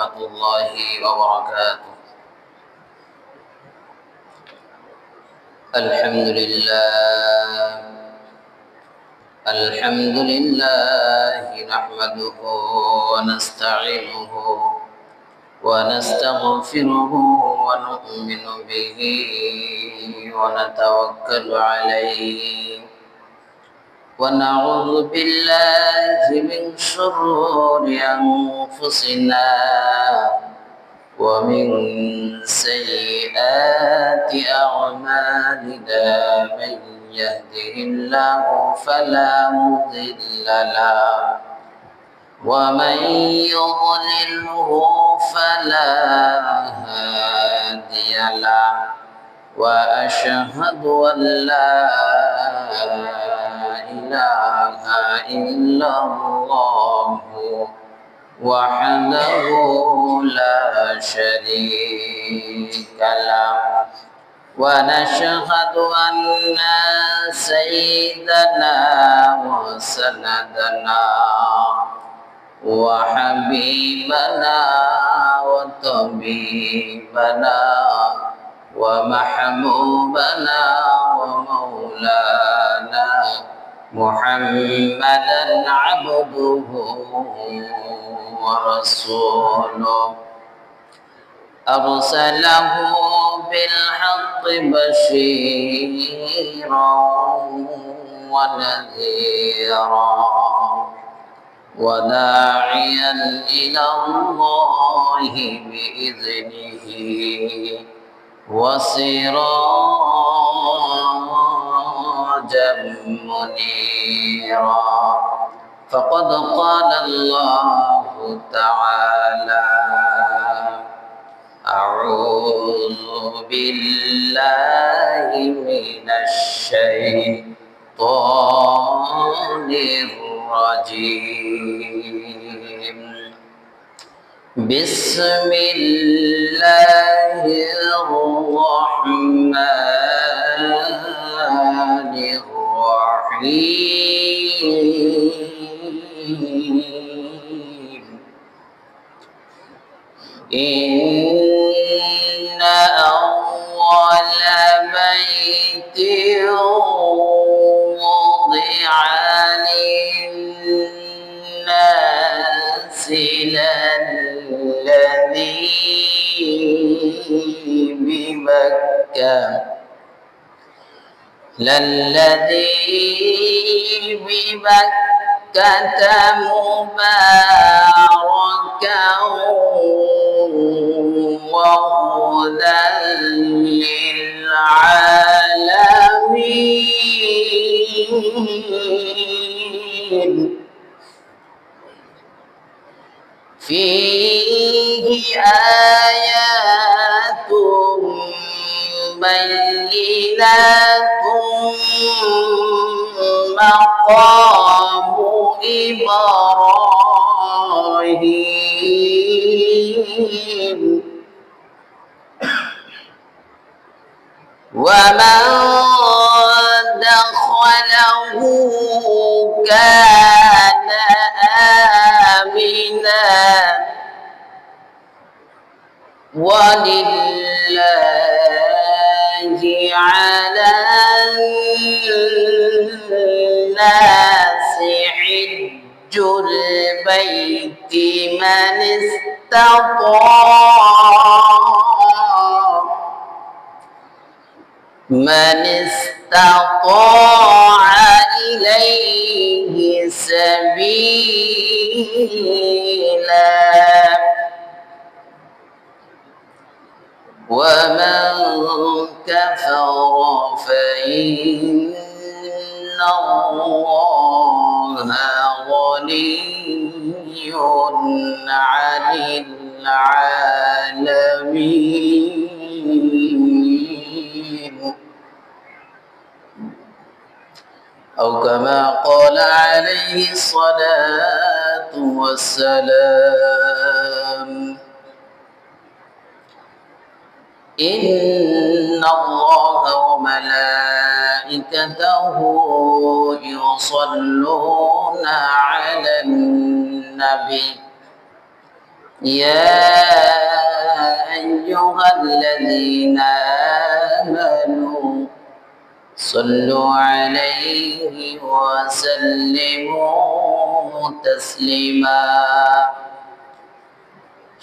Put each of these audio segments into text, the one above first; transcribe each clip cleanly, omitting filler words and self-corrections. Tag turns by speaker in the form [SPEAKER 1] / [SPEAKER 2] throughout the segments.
[SPEAKER 1] ورحمة الله وبركاته. الحمد لله نحمده ونستعينه ونستغفره ونؤمن به ونتوكل عليه ونعوذ بالله من شرور أنفسنا ومن سيئات أعمالنا من يهده الله فلا مضل له ومن يضلله فلا هادي له وأشهد أن لا إله إلا الله وحده لا شريك له ونشهد أن سيدنا وسندنا وحبيبنا وطبيبنا ومحبوبنا ومولانا محمدا عبده ورسوله أرسله بالحق بشيرا ونذيرا وداعيا إلى الله بإذنه وسراجا منيرا فقد قال الله تعالى أعوذ بالله من الشيطان الرجيم بسم الله الرحمن الرحيم إن أول بيت وضع للناس للذي ببكة مباركا وهدى للعالمين فيه آيات بينات مقام إبراهيم ومن دخله كان آمنا ولله على الناس حج البيت من استطاع إليه سبيلا ومن كفر فإن الله غني عن العالمين أو كما قال عليه الصلاة والسلام إن الله وملائكته يصلون على النبي يا أيها الذين آمنوا صلوا عليه وسلموا تسليما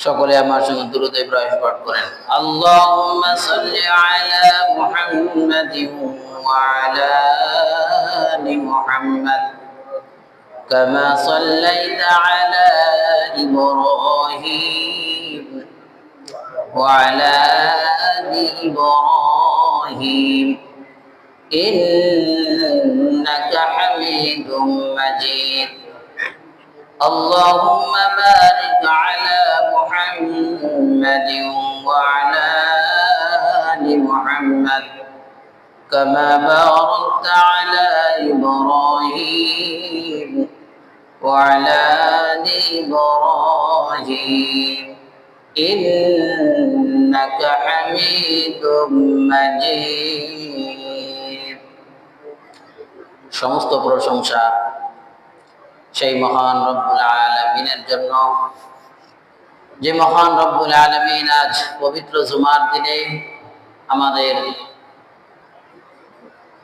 [SPEAKER 1] সকলে আমার সঙ্গে দুরূদ ইব্রাহিম পাঠ করেন আল্লাহুম্মা সাল্লি আলা মুহাম্মাদিন ওয়া আলা আলি মুহাম্মাদ কামা সাল্লাইতা আলা ইব্রাহিম ওয়া আলা আলি ইব্রাহিম ইন্নাকা হামিদুম মাজিদ اللهم بارك على محمد وعلى آل محمد كما باركت على إبراهيم وعلى آل إبراهيم إنك حميد مجيد সমস্ত প্রশংসা সেই মহান রব্বুল আলামিনের জন্য যে মহান রব্বুল আলামিন আজ পবিত্র জুমার দিনে আমাদের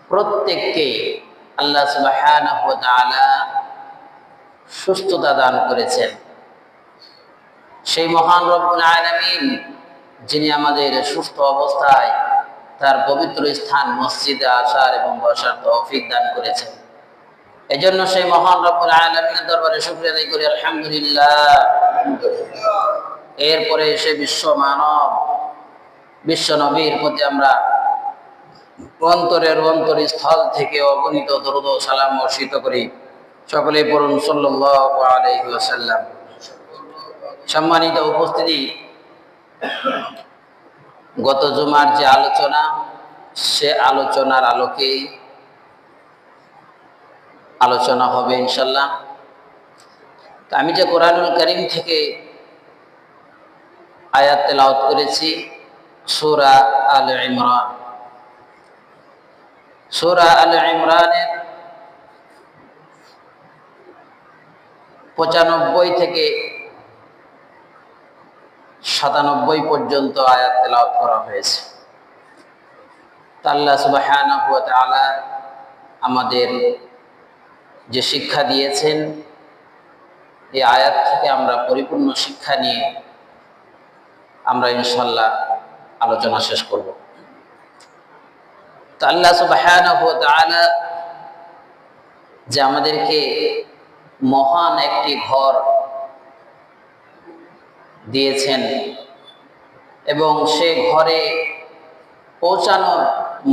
[SPEAKER 1] প্রত্যেককে আল্লাহ সুবহানাহু ওয়া তাআলা সুস্থতা দান করেছেন। সেই মহান রব্বুল আলামিন যিনি আমাদের সুস্থ অবস্থায় তার পবিত্র স্থান মসজিদে আসার এবং বসার তৌফিক দান করেছেন। এজন্য সেই মহান রব্বুল আলামিনের দরবারে শুকরিয়া আদায় করি আলহামদুলিল্লাহ। এরপরে সে বিশ্ব মানব বিশ্ব নবীর প্রতি আমরা অন্তরের অন্তরস্থল থেকে অগণিত দরুদ ও সালাম বর্ষিত করি। সকলে পড়ুন সাল্লাল্লাহু আলাইহি ওয়াসাল্লাম। সম্মানিত উপস্থিতি, গত জুমার যে আলোচনা, সে আলোচনার আলোকে আলোচনা হবে ইনশাল্লাহ। আমি যে কোরআনুল কারীম থেকে আয়াত তেলাওয়াত করেছি সূরা আল ইমরান। সূরা আল ইমরানের 95 থেকে 97 পর্যন্ত আয়াত তেলাওয়াত করা হয়েছে। আল্লাহ সুবহানাহু ওয়া তাআলা আমাদের যে শিক্ষা দিয়েছেন, এই আয়াত থেকে আমরা পরিপূর্ণ শিক্ষা নিয়ে আমরা ইনশাআল্লাহ আলোচনা শেষ করব। তো আল্লাহ সুবহানাহু ওয়া তাআলা যে আমাদেরকে মহান একটি ঘর দিয়েছেন এবং সে ঘরে পৌঁছানোর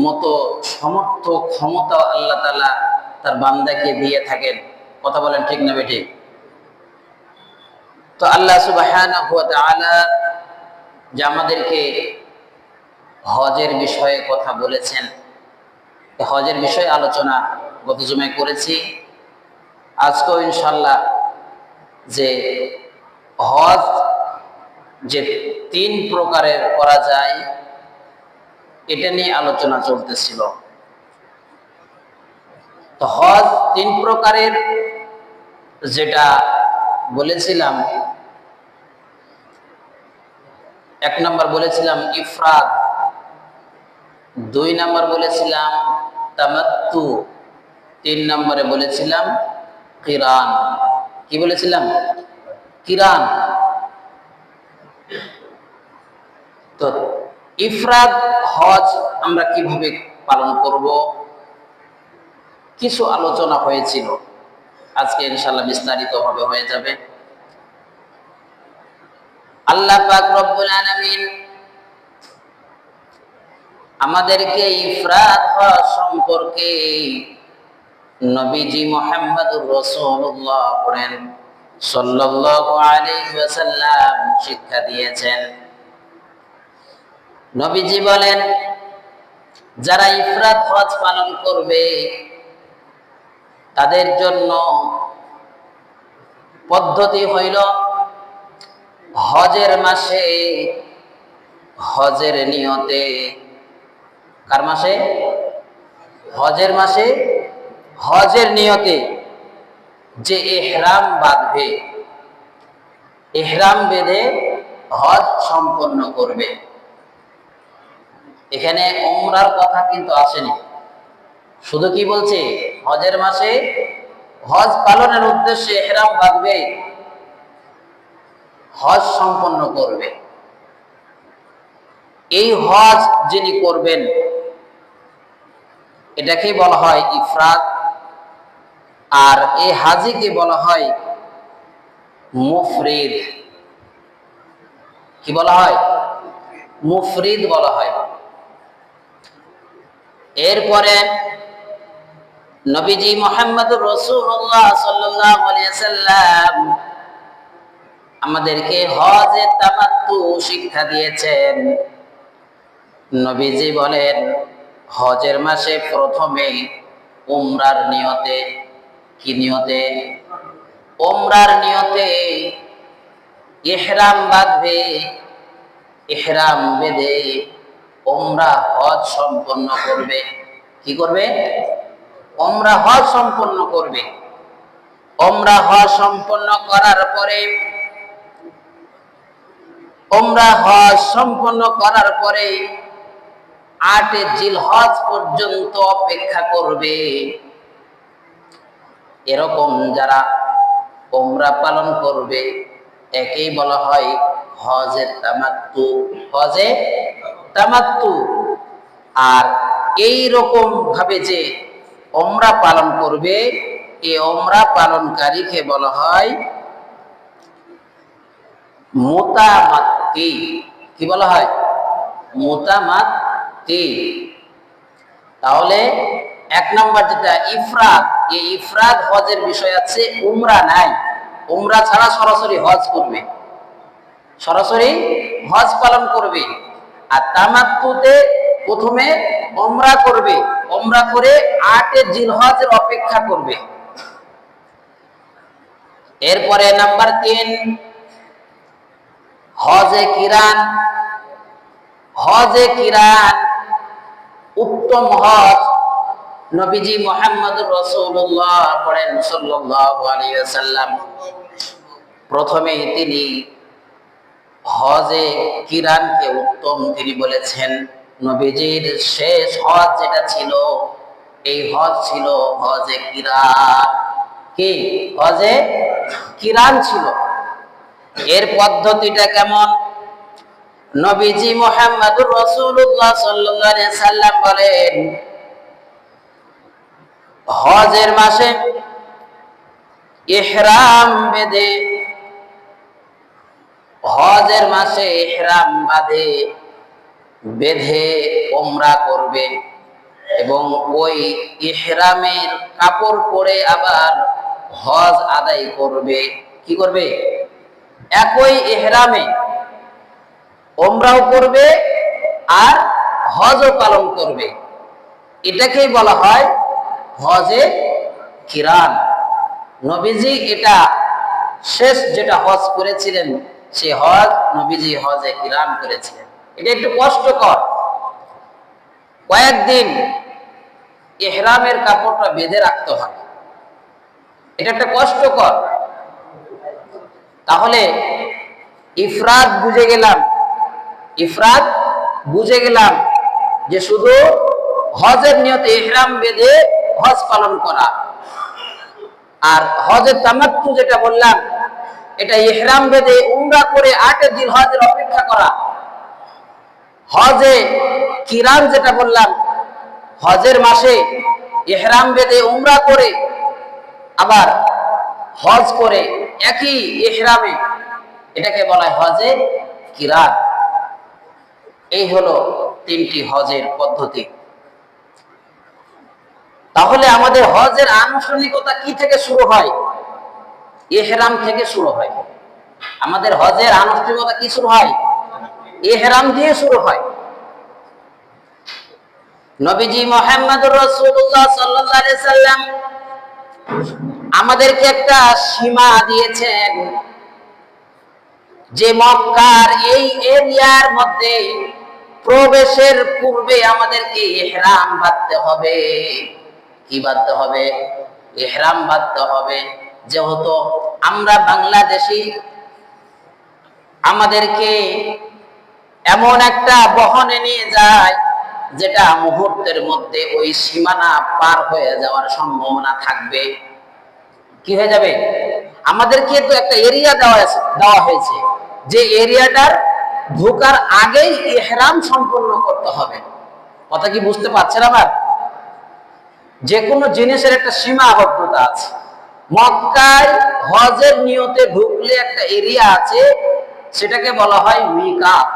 [SPEAKER 1] মতো সমর্থ ক্ষমতা আল্লাহ তাআলা তার বান্দাকে দিয়ে থাকেন। কথা বলেন ঠিক না বেঠিক? তো আল্লাহ সুবহানাহু ওয়া তাআলা যে আমাদেরকে হজের বিষয়ে কথা বলেছেন, হজের বিষয়ে আলোচনা গত জুমায় করেছি। আজকেও ইনশাআল্লাহ যে হজ যে 3 প্রকারের করা যায় এটা নিয়ে আলোচনা চলতেছিল। তো হজ 3 প্রকারের, যেটা বলেছিলাম 1 নম্বর বলেছিলাম ইফরাদ, 2 নম্বর বলেছিলাম তামাত্তু, 3 নম্বরে বলেছিলাম কিরান। কি বলেছিলাম? কিরান। তো ইফরাদ হজ আমরা কিভাবে পালন করব কিছু আলোচনা হয়েছিল। আজকে ইনশাআল্লাহ বিস্তারিতভাবে হয়ে যাবে। আল্লাহ পাক রব্বুল আলামিন আমাদেরকে ইফরাদ হজ সম্পর্কে নবীজি মুহাম্মদুর রাসূলুল্লাহ সাল্লাল্লাহু আলাইহি ওয়াসাল্লাম শিক্ষা দিয়েছেন। নবীজি বলেন, যারা ইফরাদ হজ পালন করবে তাদের জন্য পদ্ধতি হইল হজের মাসে হজের নিয়তে। কার মাসে? হজের মাসে হজের নিয়তে যে ইহরাম বাঁধবে, ইহরাম বেঁধে হজ সম্পন্ন করবে। এখানে উমরার কথা কিন্তু আসেনি, শুধু কি বলছে হজের মাসে হজ পালনের উদ্দেশ্যে ইহরাম বাঁধবে, হজ সম্পন্ন করবে। এই হজ যিনি করবেন এটাকেই বলা হয় ইফরাদ, আর এই হাজিকে বলা হয় মুফরিদ। কি বলা হয়? মুফরিদ বলা হয়। এরপরে নবীজি মুহাম্মদুর রাসূলুল্লাহ সাল্লাল্লাহু আলাইহি সাল্লাম আমাদেরকে হজে তামাত্তু শিক্ষা দিয়েছেন। নবীজি বলেন হজের মাসে প্রথমে উমরার নিয়তে, কি নিয়তে? উমরার নিয়তে ইহরাম বাঁধবে, ইহরাম বেঁধে উমরা হজ সম্পন্ন করবে। কি করবে? উমরা হজ সম্পন্ন করবে। উমরা হজ সম্পন্ন করার পরে, উমরা হজ সম্পন্ন করার পরে 8 জিলহজ পর্যন্ত অপেক্ষা করবে। এরকম যারা উমরা পালন করবে একেই বলা হয় হজে তামাত্তু, হজে তামাত্তু। আর এই রকম ভাবে যে উমরা পালন করবে এই উমরা পালনকারীকে বলা হয় মুতামাত্তি। কি বলা হয়? মুতামাত্তি। তাহলে এক নম্বর যেটা ইফরাদ, এই ইফরাদ হজের বিষয় আছে, উমরা নাই। উমরা ছাড়া সরাসরি হজ করবে, সরাসরি হজ পালন করবে। আর তামাত্তুতে প্রথমে উমরা করবে, উমরা করে 8 জিলহজের অপেক্ষা করবে। এরপরে নাম্বার 3 হজে কিরান। হজে কিরান উত্তম হজ নবীজি মুহাম্মদুর রাসূলুল্লাহ পড়েন সাল্লাল্লাহু আলাইহি ওয়াসাল্লাম। প্রথমেই তিনি হজে কিরানকে উত্তম তিনি বলেছেন। নবীজির শেষ হজ যেটা ছিল এই হজ ছিল হজে কিরান। কি? হজে কিরান ছিল। এর পদ্ধতিটা কেমন? নবীজি মুহাম্মদুর রাসূলুল্লাহ সাল্লাল্লাহু আলাইহি সাল্লাম বলেন হজের মাসে ইহরাম বেঁধে, হজের মাসে ইহরাম বেঁধে উমরা করবে এবং ওই ইহরামের কাপড় পরে আবার হজ আদায় করবে। কি করবে? একই ইহরামে উমরাও করবে আর হজও পালন করবে। এটাকেই বলা হয় হজে কিরান। নবীজি এটা শেষ যেটা হজ করেছিলেন সে হজ নবীজি হজে কিরান করেছিলেন। এটা একটু কষ্টকর, কয়েকদিন ইহরামের কাপড়টা বেঁধে রাখতে হয়, এটা একটা কষ্টকর। তাহলে ইফরাদ বুঝে গেলাম, ইফরাদ বুঝে গেলাম যে শুধু হজের নিয়তে ইহরাম বেঁধে হজ পালন করা। আর হজের তামাত্তু যেটা বললাম এটা ইহরাম বেঁধে উমরা করে 8 জিলহজের অপেক্ষা করা। হজে কিরান যেটা বললাম হজের মাসে ইহরাম বেঁধে উমরা করে আবার হজ করে একই ইহরামে, এটাকে বলা হয় হজে কিরান। এই হলো 3টি হজের পদ্ধতি। তাহলে আমাদের হজের আনুষ্ঠানিকতা কি থেকে শুরু হয়? ইহরাম থেকে শুরু হয়। আমাদের হজের আনুষ্ঠানিকতা কি শুরু হয়? ইহরাম দিয়ে শুরু হয়। নবীজি মুহাম্মদুর রাসূলুল্লাহ সাল্লাল্লাহু আলাইহি সাল্লাম আমাদেরকে একটা সীমা দিয়েছেন যে মক্কার এই এরিয়ার মধ্যে প্রবেশের পূর্বে আমাদেরকে ইহরাম বাঁধতে হবে। কি বাঁধতে হবে? ইহরাম বাঁধতে হবে। যেহেতু আমরা বাংলাদেশি, আমাদেরকে এমন একটা বহনে নিয়ে যায় যেটা মুহূর্তের মধ্যে ওই সীমানা পার হয়ে যাওয়ার সম্ভাবনা থাকবে। কি হয়ে যাবে? আমাদেরকে তো একটা এরিয়া দেওয়া হয়েছে, যে এরিয়াটার ঢোকার আগেই ইহরাম সম্পূর্ণ করতে হবে। কথা কি বুঝতে পারছেন? আবার যে কোনো জিনিসের একটা সীমাবদ্ধতা আছে। মক্কায় হজের নিয়তে ঢুকলে একটা এরিয়া আছে, সেটাকে বলা হয় মিকাত।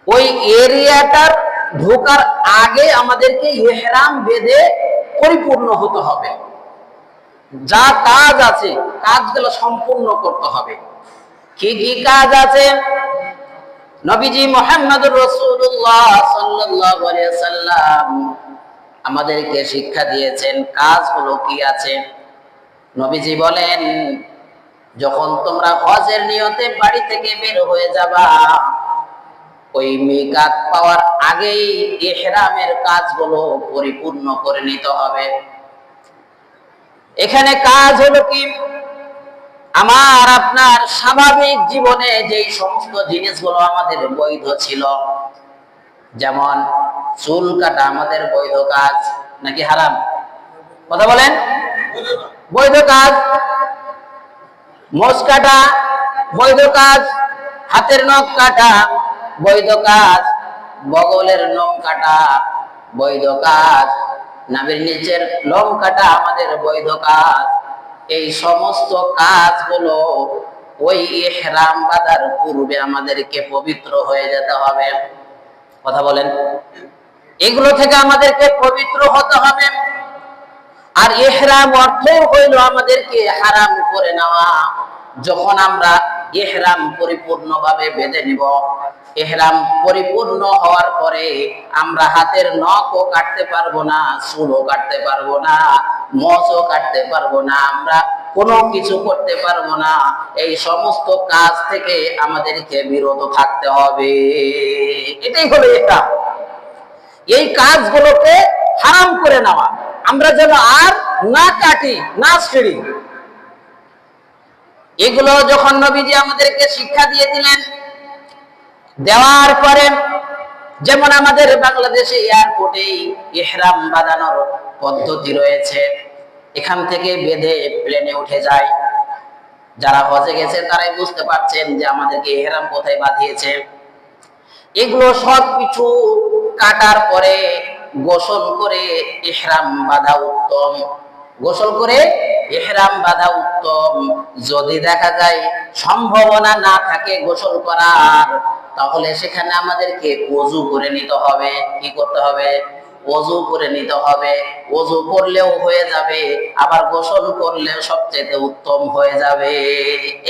[SPEAKER 1] ওই এরিয়াটার ঢোকার আগে আমাদেরকে ইহরাম বেঁধে পরিপূর্ণ হতে হবে। যা কাজ আছে কাজগুলো সম্পূর্ণ করতে হবে। কি কি কাজ আছে? নবীজি মুহাম্মদুর রাসূলুল্লাহ সাল্লাল্লাহু আলাইহি সাল্লাম আমাদেরকে শিক্ষা দিয়েছেন কাজগুলো কি আছে। নবীজি বলেন, যখন তোমরা হজের নিয়তে বাড়ি থেকে বের হয়ে যাবা, ওই মিকাত পাওয়ার আগেই ইহরামের কাজগুলো পরিপূর্ণ করে নিতে হবে। এখানে কাজ হলো কি? আমার আপনার স্বাভাবিক জীবনে যেই সমস্ত জিনিসগুলো আমাদের বৈধ ছিল, যেমন চুল কাটা আমাদের বৈধ কাজ নাকি হারাম? কথা বলেন। বৈধ কাজ। মোচ কাটা বৈধ কাজ, হাতের নখ কাটা বৈধ কাজ, বগলের লোম কাটা বৈধ কাজ, নাভির নিচের লোম কাটা আমাদের বৈধ কাজ। এই সমস্ত কাজগুলো ওই ইহরাম বাঁধার পূর্বে আমাদেরকে পবিত্র হয়ে যেতে হবে। কথা বলেন। এগুলো থেকে আমাদেরকে পবিত্র হতে হবে। আর ইহরাম অর্থ হইল আমাদেরকে হারাম করে নেওয়া। যখন আমরা ইহরাম পরিপূর্ণভাবে বেঁধে নিব, ইহরাম পরিপূর্ণ হওয়ার পরে আমরা হাতের নখও কাটতে পারবো না, চুলও কাটতে পারবো না, মোচও কাটতে পারবো না, আমরা কোনো কিছু করতে পারবো না। এই সমস্ত কাজ থেকে আমাদেরকে বিরত থাকতে হবে। এটাই হলো ইহরাম। এই কাজগুলোকে হারাম করে নেওয়া, আমরা যেন আর না কাটি না ছিঁড়ি। এগুলো যখন নবীজি আমাদেরকে শিক্ষা দিয়ে দিলেন, দেওয়ার পরে যেমন আমাদের বাংলাদেশে এয়ারপোর্টে ইহরাম বাঁধানোর পদ্ধতি রয়েছে, এখান থেকে বেঁধে প্লেনে উঠে যায়। যারা হজে গেছে তারাই বুঝতে পারছেন যে আমাদেরকে ইহরাম কোথায় বাঁধিয়েছে। এগুলো সব কিছু কাটার পরে গোসল করে ইহরাম বাঁধা উত্তম। গোসল করে ইহরাম বাঁধা উত্তম। যদি দেখা যায় সম্ভাবনা না থাকে গোসল করার, তাহলে সেখানে আমাদেরকে ওযু করে নিতে হবে। কি করতে হবে? ওযু করে নিতে হবে। ওযু করলেও হয়ে যাবে, আবার গোসল করলেও সবচেয়ে উত্তম হয়ে যাবে।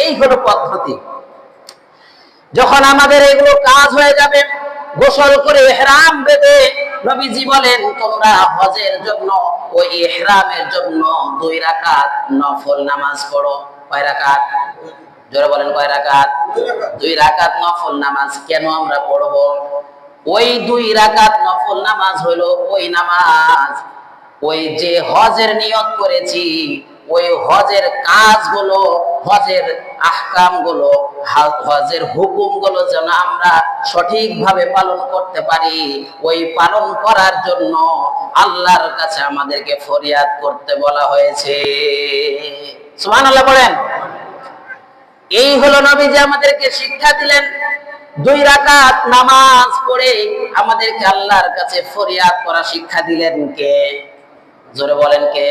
[SPEAKER 1] এই হলো পদ্ধতি। যখন আমাদের এগুলো কাজ হয়ে যাবে, গোসল করে ইহরাম বেঁধে নবীজি বলেন, তোমরা হজের জন্য ওই ইহরামের জন্য 2 রাকাত নফল নামাজ পড়ো। কয় রাকাত? জোরে বলেন, কয় রাকাত? 2 রাকাত নফল নামাজ কেন আমরা পড়বো? ওই 2 রাকাত নফল নামাজ হলো ওই নামাজ, ওই যে হজের নিয়ত করেছি, ওই হজের কাজগুলো, হজের আহকামগুলো, হজের হুকুমগুলো যেন আমরা সঠিকভাবে পালন করতে পারি, ওই পালন করার জন্য আল্লাহর কাছে আমাদেরকে ফরিয়াদ করতে বলা হয়েছে। সুবহানাল্লাহ বলেন। এই হলো নবীজি আমাদেরকে শিক্ষা দিলেন। 2 রাকাত নামাজ পড়ে আমাদেরকে আল্লাহর কাছে ফরিয়াদ করা শিক্ষা দিলেন কে? জোরে বলেন, কে?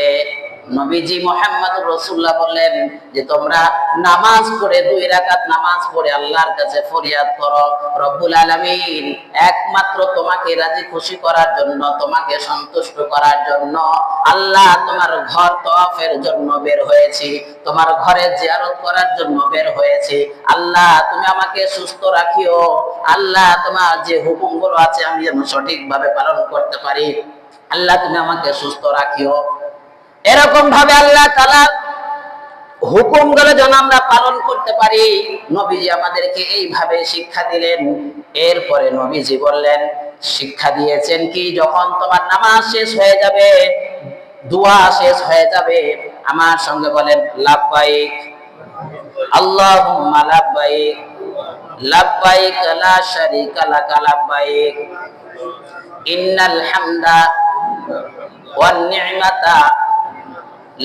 [SPEAKER 1] নবীজি মুহাম্মদুর রাসূলুল্লাহ বললেন যে তোমরা নামাজ পড়ে 2 রাকাত নামাজ পড়ে আল্লাহর কাছে ফরিয়াদ করো। রব্বুল আলামিন একমাত্র তোমাকে রাজি খুশি করার জন্য, তোমাকে সন্তুষ্ট করার জন্য আল্লাহ তোমার ঘর তওয়াফের জন্য বের হয়েছি, তোমার ঘরে জিয়ারত করার জন্য বের হয়েছি। আল্লাহ তুমি আমাকে সুস্থ রাখিও। আল্লাহ তোমার যে হুকুমগুলো আছে আমি যেন সঠিকভাবে পালন করতে পারি। আল্লাহ তুমি আমাকে সুস্থ রাখিও। এরকম ভাবে আল্লাহ তাআলা হুকুমগুলো যেন আমরা পালন করতে পারি, নবীজি আমাদেরকে এইভাবে শিক্ষা দিলেন। এরপরে নবীজি বললেন, শিক্ষা দিয়েছেন কি, যখন তোমার নামাজ শেষ হয়ে যাবে, দোয়া শেষ হয়ে যাবে, আমার সঙ্গে বলেন লাব্বাইক আল্লাহুম্মা লাব্বাইক লাব্বাইক লা শারীকা লাকা লাব্বাইক ইন্নাল হামদা ওয়ান নি'মাতা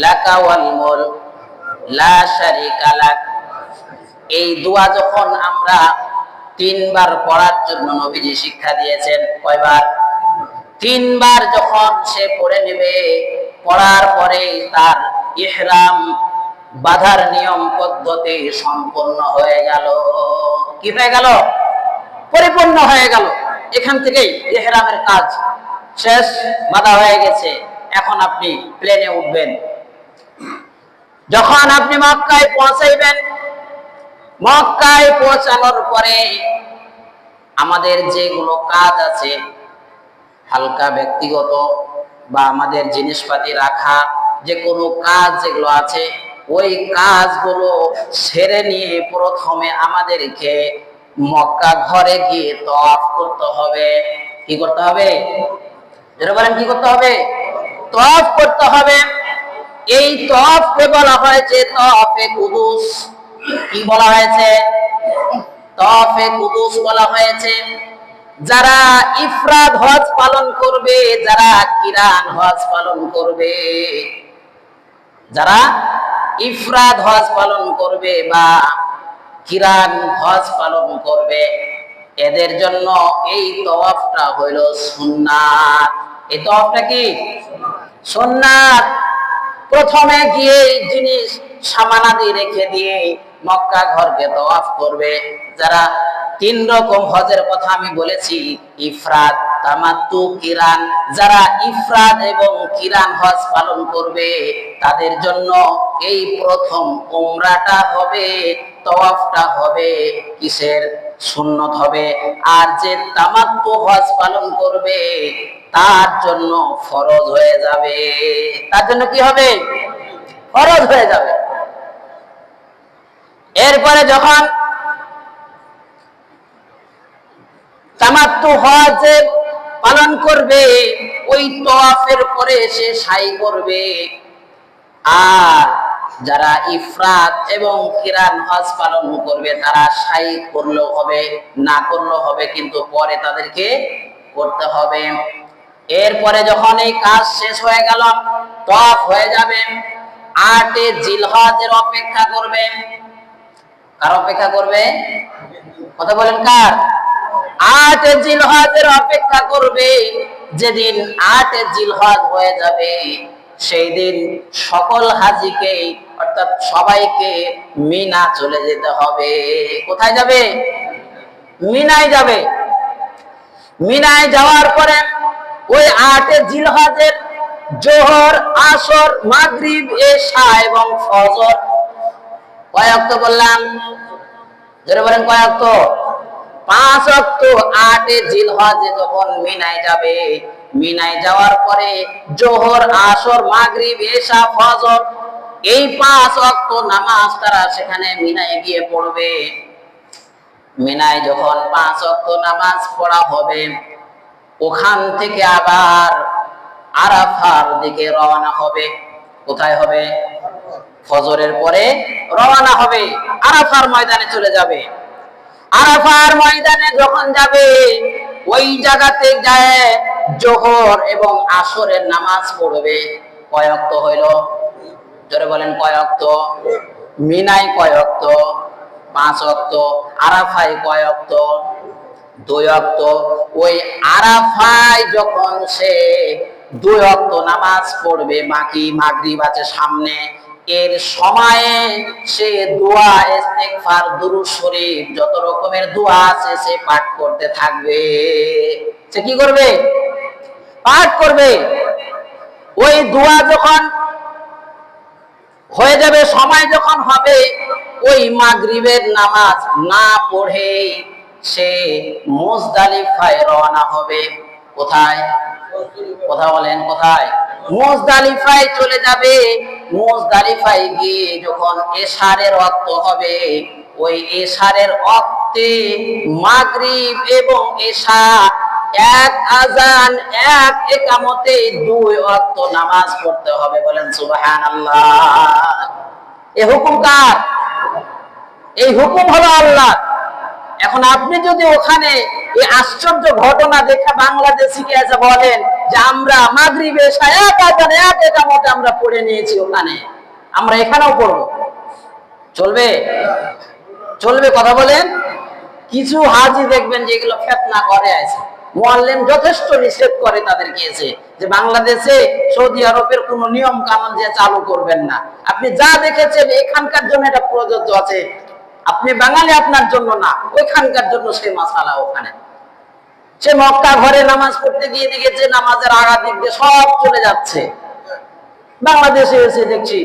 [SPEAKER 1] লাকা ওয়াল মুলক লা শারীকা লাক। এই দোয়া যখন আমরা 3 বার পড়ার জন্য নবীজি শিক্ষা দিয়েছেন, কয়বার? 3 বার যখন সে পড়ে নেবে, পড়ার পরে তার ইহরাম বাঁধার নিয়ম পদ্ধতি সম্পূর্ণ হয়ে গেল। কি হয়ে গেল? পরিপূর্ণ হয়ে গেল। এখান থেকেই ইহরামের কাজ শেষ, বাঁধা হয়ে গেছে। এখন আপনি প্লেনে উঠবেন। যখন আপনি মক্কায় পৌঁছাইবেন, মক্কায় পৌঁছানোর পরে আমাদের যেগুলো কাজ আছে, হালকা ব্যক্তিগত বা আমাদের জিনিসপাতি রাখা যে কোনো কাজ যেগুলো আছে, ওই কাজগুলো সেরে নিয়ে প্রথমে আমাদেরকে মক্কা ঘরে গিয়ে তওয়াফ করতে হবে। কি করতে হবে? যারা বলেন কি করতে হবে? তওয়াফ করতে হবে। এই তওয়াফকে বলা হয়েছে তওয়াফে কুদুস। কি বলা হয়েছে? তওয়াফে কুদুস বলা হয়েছে। যারা ইফরাদ হজ পালন করবে, যারা কিরান হজ পালন করবে, যারা ইফরাদ হজ পালন করবে বা কিরান হজ পালন করবে, এদের জন্য এই তওয়াফটা হইল সুন্নাত। এই তওয়াফটা কি? সুন্নাত। প্রথমে গিয়ে জিনিস সামানাদি রেখে দিয়ে মক্কা ঘরকে তওয়াফ করবে। যারা 3 রকম হজের কথা আমি বলেছি, ইফরাদ, তামাত্তু, কিরান, যারা ইফরাদ এবং কিরান হজ পালন করবে তাদের জন্য এই প্রথম উমরাটা হবে, তওয়াফটা হবে কিসের? সুন্নত হবে। আর যে তামাত্তু হজ পালন করবে তার জন্য ফরজ হয়ে যাবে। তার জন্য কি হবে? ফরজ হয়ে যাবে। এরপরে যখন তামাত্তু হজ পালন করবে, ওই তওয়াফের পরে সে সাই করবে। আর যারা ইফরাদ এবং কিরান হজ পালন করবে তারা সাই করলেও হবে, না করলেও হবে, কিন্তু পরে তাদেরকে করতে হবে। এরপরে যখন এই কাজ শেষ হয়ে গেল, তওয়াফ হয়ে যাবে, 8 জিলহজের অপেক্ষা করবে। কার অপেক্ষা করবে? কথা বলেন কার? 8 জিলহজের অপেক্ষা করবে। যেদিন 8 জিলহজ হয়ে যাবে সেই দিন সকল হাজীকে অর্থাৎ সবাইকে মিনা চলে যেতে হবে। কোথায় যাবে? মিনায় যাবে। মিনায় যাওয়ার পরে ওই 8 জিলহজের জোহর, আসর, মাগরিব, এশা এবং ফজর কয় ওয়াক্ত বললাম? যারা বলেন কয় ওয়াক্ত? 5 ওয়াক্ত। 8 জিলহজে যখন মিনায় যাবে, মিনায় যাওয়ার পরে জোহর, আসর, মাগরিব, এশা, ফজর এই 5 ওয়াক্ত নামাজ তারা সেখানে মিনায় গিয়ে পড়বে। মিনায় যখন 5 ওয়াক্ত নামাজ পড়া হবে, ওখান থেকে আবার আরাফার দিকে রওনা হবে। কোথায় হবে? ফজরের পরে রওনা হবে, আরাফার ময়দানে চলে যাবে। আরাফার ময়দানে যখন যাবে, ওই জায়গাতে যায় জোহর এবং আসরের নামাজ পড়বে। কয় ওয়াক্ত হইল? জোরে বলেন কয় ওয়াক্ত? মিনায় কয় ওয়াক্ত? 5 ওয়াক্ত। আরাফায় কয় ওয়াক্ত? 2 ওয়াক্ত। ওই আরাফায় যখন সে 2 ওয়াক্ত নামাজ পড়বে, বাকি মাগরিব আছে সামনে, এর সময়ে সে দোয়া, ইস্তেগফার, দুরূদ শরীফ যত রকমের দোয়া আছে সে পাঠ করতে থাকবে। সে কি করবে? পাঠ করবে। ওই দোয়া যখন হয়ে যাবে, সময় যখন হবে, ওই মাগরিবের নামাজ না পড়ে সে মুজদালিফায় রওনা হবে। কোথায়? কথা বলেন কোথায়? মুজদালিফায় চলে যাবে। মুজদালিফায় গিয়ে যখন এশারের ওয়াক্ত হবে, ওই এশারের ওয়াক্তে মাগরিব এবং এশা এক আজান, এক ইকামতে 2 ওয়াক্ত নামাজ পড়তে হবে। বলেন সুবহানাল্লাহ। এই হুকুম কার? এই হুকুম হলো আল্লাহ। এখন আপনি যদি ওখানে এই আশ্চর্য ঘটনা দেখে বাংলাদেশিকে এসে বলেন যে আমরা মাগরিবে এশা এক একামতে আমরা পড়ে নিয়েছি, ওখানে আমরা এখানেও পড়বো, চলবে? চলবে? কথা বলেন। কিছু হাজি দেখবেন যেগুলো ফিতনা করে আছে, মুআল্লিম যথেষ্ট নিষেধ করে তাদেরকে এসে যে বাংলাদেশে সৌদি আরবের কোন নিয়ম কানুন যে চালু করবেন না। আপনি যা দেখেছেন এখানকার জন্য এটা প্রযোজ্য আছে, আপনি বাঙালি আপনার জন্য না, ওইখানকার জন্য সেই মাসালা ওখানে। সে মক্কা ঘরে নামাজ পড়তে গিয়ে দেখেছে নামাজের আগা দিক দিয়ে সব চলে যাচ্ছে, বাংলাদেশে এসে দেখছি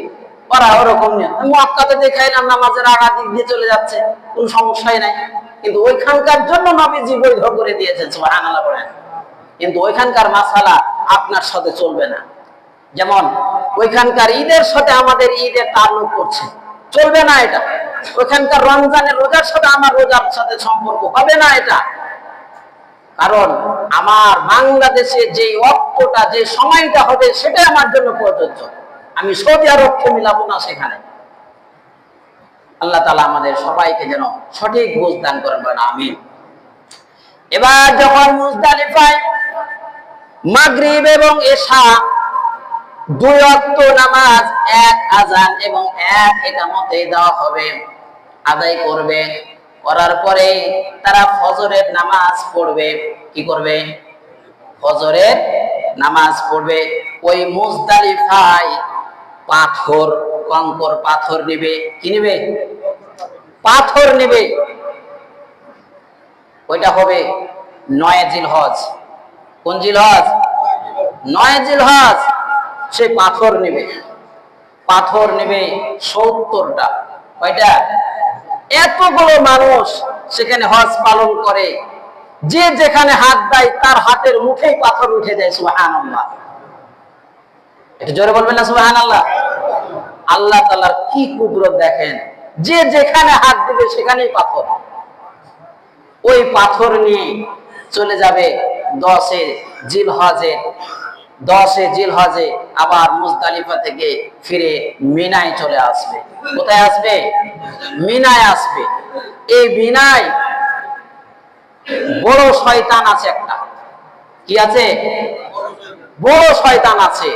[SPEAKER 1] ওরা ওরকম নেই, মক্কাতে দেখাইলাম নামাজের আগা দিক দিয়ে চলে যাচ্ছে, কোন সমস্যাই নাই, কিন্তু ওইখানকার জন্য নবীজি বৈধ করে দিয়েছেন, সুবহানাল্লাহ বলেন। কিন্তু ওইখানকার মাসালা আপনার সাথে চলবে না। যেমন ওইখানকার ঈদের সাথে আমাদের ঈদের তাল্লুক করছে, চলবে না এটা। ওইখানকার রমজানের রোজার সাথে আমার রোজার সাথে সম্পর্ক হবে না এটা। কারণ আমার বাংলাদেশে যে অক্তটা, যে সময়টা হবে সেটাই আমার জন্য প্রযোজ্য, আমি সৌদি আরবকে মিলাবো না সেখানে। আল্লাহ তাআলা আমাদের সবাইকে যেন সঠিক বুঝ দান করেন, বলেন আমিন। এবার যখন মুজদালিফায় মাগরিব এবং এশা দুই ওয়াক্ত নামাজ, এক আযান এবং এক ইকামতে দেওয়া হবে, আদায় করবে, করার পরে তারা ফজরের নামাজ পড়বে। কি করবে? ফজরের নামাজ পড়বে। ওই মুজদালিফায় পাথর, কঙ্কর পাথর নেবে। কি নেবে? পাথর নেবে। ওইটা হবে 9 জিলহজ। কোন জিলহজ? 9 জিলহজ। সে পাথর নেবে, পাথর নেবে 70টা। কয়টা? এতগুলো মানুষ সেখানে হজ পালন করে, যে যেখানে হাত দেয় তার হাতের মুখেই পাথর উঠে যায়, সুবহানাল্লাহ। এটা জোরে বলবেন না সুবহানাল্লাহ? আল্লাহ তাআলার কি কুদরত দেখেন, যে যেখানে হাত দিবে সেখানেই পাথর। ওই পাথর নিয়ে চলে যাবে 10 জিলহজে, আবার মুজদালিফা থেকে ফিরে মিনায় চলে আসবে। কোথায় আসবে? মিনায় আসবে। এই মিনায় বড় শয়তান আছে একটা। কি আছে? বড় শয়তান আছে।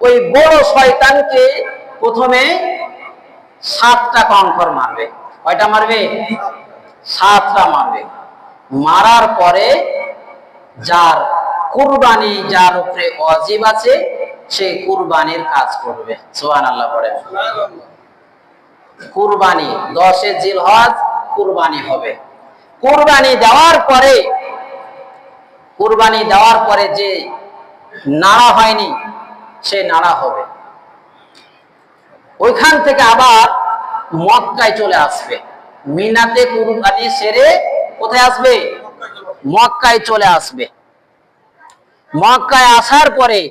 [SPEAKER 1] ওই বড় শয়তানকে প্রথমে 7টা কঙ্কর মারবে। কয়টা মারবে? 7টা মারবে। মারার পরে যার কুরবানি, যার উপরে ওয়াজিব আছে, সে কুরবানির কাজ করবে। সুবহানাল্লাহ পড়ে। কুরবানি 10 জিলহজ কুরবানি হবে। কুরবানি দেওয়ার পরে যে নাড়া হয়নি সে নাড়া হবে। ওইখান থেকে আবার মক্কায় চলে আসবে। মিনাতে কুরবানি সেরে কোথায় আসবে? মক্কায় চলে আসবে। মক্কায় আসার পরে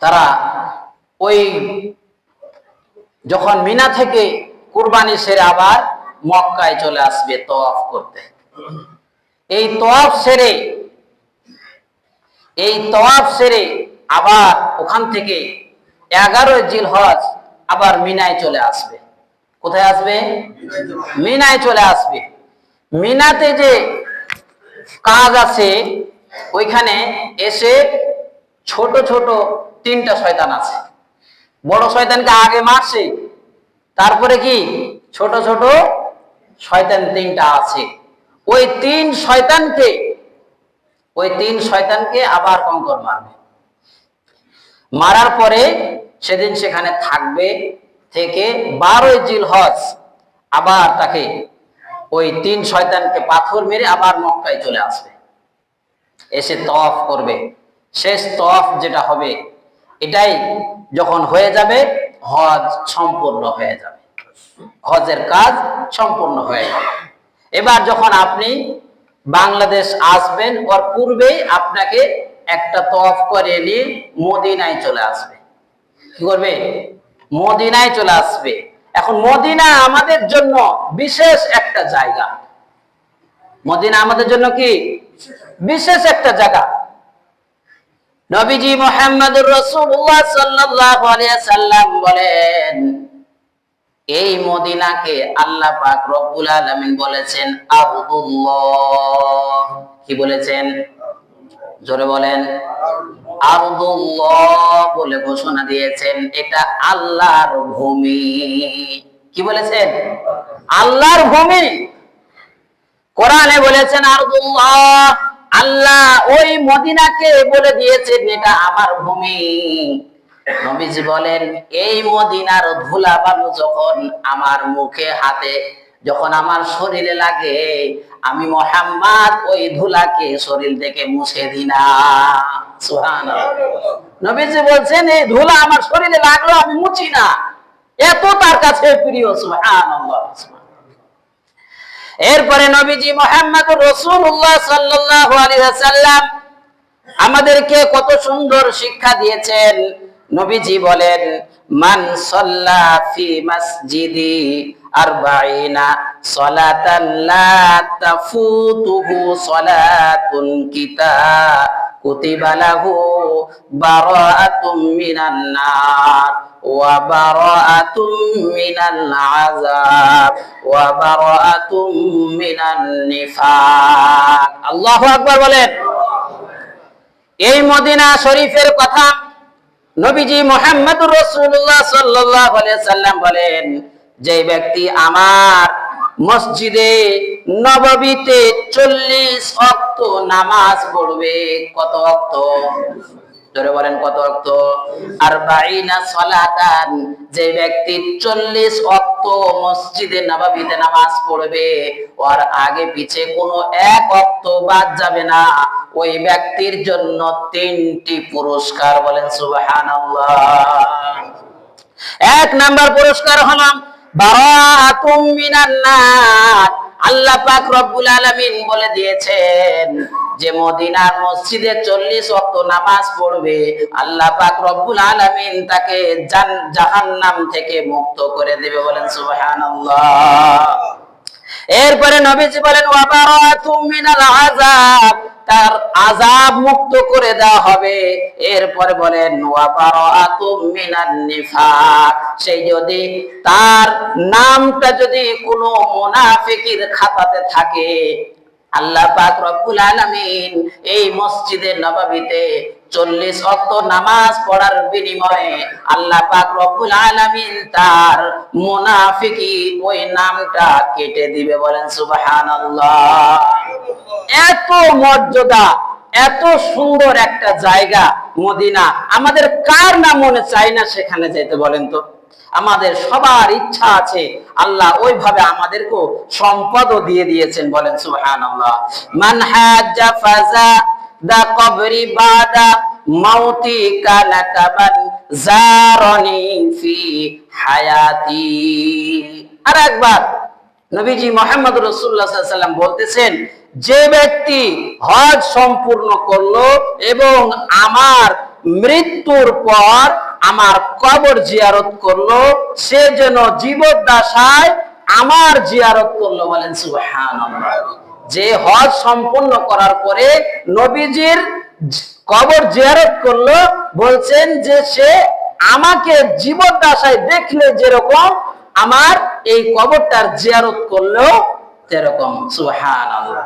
[SPEAKER 1] তারা ওই যখন মিনা থেকে কুরবানি সেরে আবার মক্কায় চলে আসবে তওয়াফ করতে। এই তওয়াফ সেরে আবার ওখান থেকে 11 জিলহজ আবার মিনায় চলে আসবে। কোথায় আসবে? মিনায় চলে আসবে। মিনাতে যে কাজ আছে, ওইখানে এসে ছোট ছোট 3টা শয়তান আছে। বড় শয়তানকে আগে মারছে, তারপরে কি ছোট ছোট শয়তান 3টা আছে। ওই 3 শয়তানকে আবার কঙ্কর মারবে। মারার পরে সেদিন সেখানে থাকবে, থেকে 12 জিলহজ আবার তাকে ওই 3 শয়তানকে পাথর মেরে আবার মক্কায় চলে আসবে, এসে তওয়াফ করবে। শেষ তওয়াফ যেটা হবে, এটাই যখন হয়ে যাবে হজ সম্পূর্ণ হয়ে যাবে, হজের কাজ সম্পূর্ণ হয়ে যাবে। এবার যখন আপনি বাংলাদেশ আসবেন, ওর পূর্বেই আপনাকে একটা তওয়াফ করে নিয়ে মদিনায় চলে আসবে। কি করবে? মদিনায় চলে আসবে। এখন মদিনা আমাদের জন্য বিশেষ একটা জায়গা। মদিনা আমাদের জন্য কি বিশেষ একটা জায়গা। নবীজি মুহাম্মদুর রাসূলুল্লাহ সাল্লাল্লাহু আলাইহি সাল্লাম বলেন, এই মদিনাকে আল্লাহ পাক রব্বুল আলামিন বলেছেন আরদুল্লাহ। কি বলেছেন? জোরে বলেন। আরদুল্লাহ বলে ঘোষণা দিয়েছেন, এটা আল্লাহর ভূমি। কি বলেছেন? আল্লাহর ভূমি। কোরআনে বলেছেন আরদুল্লাহ, আল্লাহ ওই মদিনাকে বলে দিয়েছেন এটা আমার ভূমি। নবীজি বলেন, এই মদিনার ধুলা বালু যখন আমার মুখে হাতে যখন আমার শরীরে লাগে, আমি মুহাম্মদ ওই ধুলাকে শরীর থেকে মুছে দিই না। সুবহানাল্লাহ। নবীজি বলছেন, এই ধুলা আমার শরীরে লাগলো আমি মুছি না, এত তার কাছে প্রিয়। সুবহানাল্লাহ। এরপরে নবীজি মুহাম্মদুর রাসূলুল্লাহ সাল্লাল্লাহু আলাইহি ওয়াসাল্লাম আমাদেরকে কত সুন্দর শিক্ষা দিয়েছেন। নবীজি বলেন, মান সাল্লা ফি মসজিদি আরবাঈনা সালাতান লা তাফুতুহু সালাতুন কুতিবা লাহু বারাআতুম মিনান নার ওয়া বারাআতুম মিনাল আযাব ওয়া বারাআতুম মিনান নিফাক। আল্লাহু আকবার বলেন। এই মদিনা শরীফের কথা নবীজি মুহাম্মদুর রাসূলুল্লাহ সাল্লাল্লাহু আলাইহি সাল্লাম বলেন, যে ব্যক্তি আমার মসজিদে নববীতে 40 ওয়াক্ত নামাজ পড়বে। কত ওয়াক্ত? জোরে বলেন, কত ওয়াক্ত? আরবাঈনা সালাতান, যে ব্যক্তি 40 ওয়াক্ত মসজিদে নববীতে নামাজ পড়বে, ওর আগে পিছে কোনো এক ওয়াক্ত বাদ যাবে না, ওই ব্যক্তির জন্য 3টি পুরস্কার। বলেন সুবহানাল্লাহ। 1 নাম্বার পুরস্কার হলো বারাআতুম মিনান নার। আল্লাহ পাক রব্বুল আলামিন বলে দিয়েছেন, যে মদিনার মসজিদে 40 ওয়াক্ত নামাজ পড়বে, আল্লাহ পাক রব্বুল আলামিন তাকে জাহান্নাম থেকে মুক্ত করে দেবে। বলেন সুবহানাল্লাহ। এরপরে নবীজি বলেন, ওয়া বারাআতুম মিনাল আযাব, তার আযাব মুক্ত করে দেওয়া হবে। এরপরে বলেন, ওয়া বারাআতুম মিনান নিফাক, সেই যদি তার নামটা যদি কোনো মুনাফিকের খাতাতে থাকে, আল্লাহ পাক রব্বুল আলামিন এই মসজিদে নববীতে 40 ওয়াক্ত নামাজ পড়ার বিনিময়ে আল্লাহ পাক রব্বুল আলামিন তার মুনাফিকি ওই নামটা কেটে দিবে। বলেন সুবহানাল্লাহ। এত মর্যাদা, এত সুন্দর একটা জায়গা মদিনা, আমাদের কার না মনে চায় না সেখানে যেতে? বলেন তো। আমাদের সবার ইচ্ছা আছে, আল্লাহ ওইভাবে আমাদেরকে সম্পদও দিয়ে দিয়েছেন। বলেন সুবহানাল্লাহ। মান হাজ্জা ফাজা দা কবরি বাদা মাউতি কানা কামান জারানি ফি হায়াতি। আর একবার নবীজি মুহাম্মদুর রাসূলুল্লাহ সাল্লাল্লাহু আলাইহি ওয়াসাল্লাম বলতেছেন, যে ব্যক্তি হজ সম্পূর্ণ করলো এবং আমার মৃত্যুর পর আমার কবর জিয়ারত করলো, সে যেন জীবদ্দশায় আমার জিয়ারত করলো। বলেন সুবহানাল্লাহ। যে হজ সম্পূর্ণ করার পরে নবীজির কবর জিয়ারত করলো, বলছেন যে সে আমাকে জীবদ্দশায় দেখলে যেরকম আমার এই কবরটার জিয়ারত করলো তেরকম। সুবহানাল্লাহ।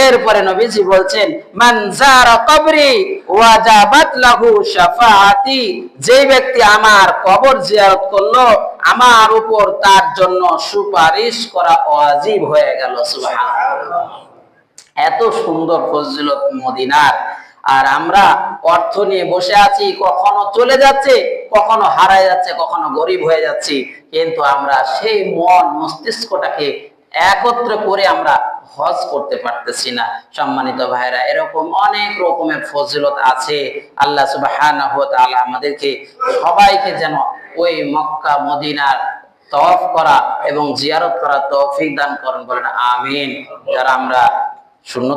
[SPEAKER 1] এরপরে নবীজি বলছেন, মান যারা কবরি ওয়াজাবাত লাহু শাফাআতি, যে ব্যক্তি আমার কবর জিয়ারত করলো, আমার উপর তার জন্য সুপারিশ করা ওয়াজিব হয়ে গেল। সুবহানাল্লাহ। এত সুন্দর ফজিলত মদিনার, আর আমরা অর্থ নিয়ে বসে আছি, কখনো চলে যাচ্ছে, কখনো হারায় যাচ্ছে, কখনো গরিব হয়ে যাচ্ছি, কিন্তু আমরা সেই মন মস্তিষ্কটাকে একত্র করে আমরা হজ করতে পারতেছি না। সম্মানিত ভাইরা, এরকম অনেক রকমের ফজিলত আছে। আল্লাহ সুবহানাহু ওয়া তাআলা আমাদেরকে সবাইকে যেন ওই মক্কা মদিনার তওয়াফ করা এবং জিয়ারত করা তৌফিক দান করেন। বলেন আমিন। যারা আমরা শূন্য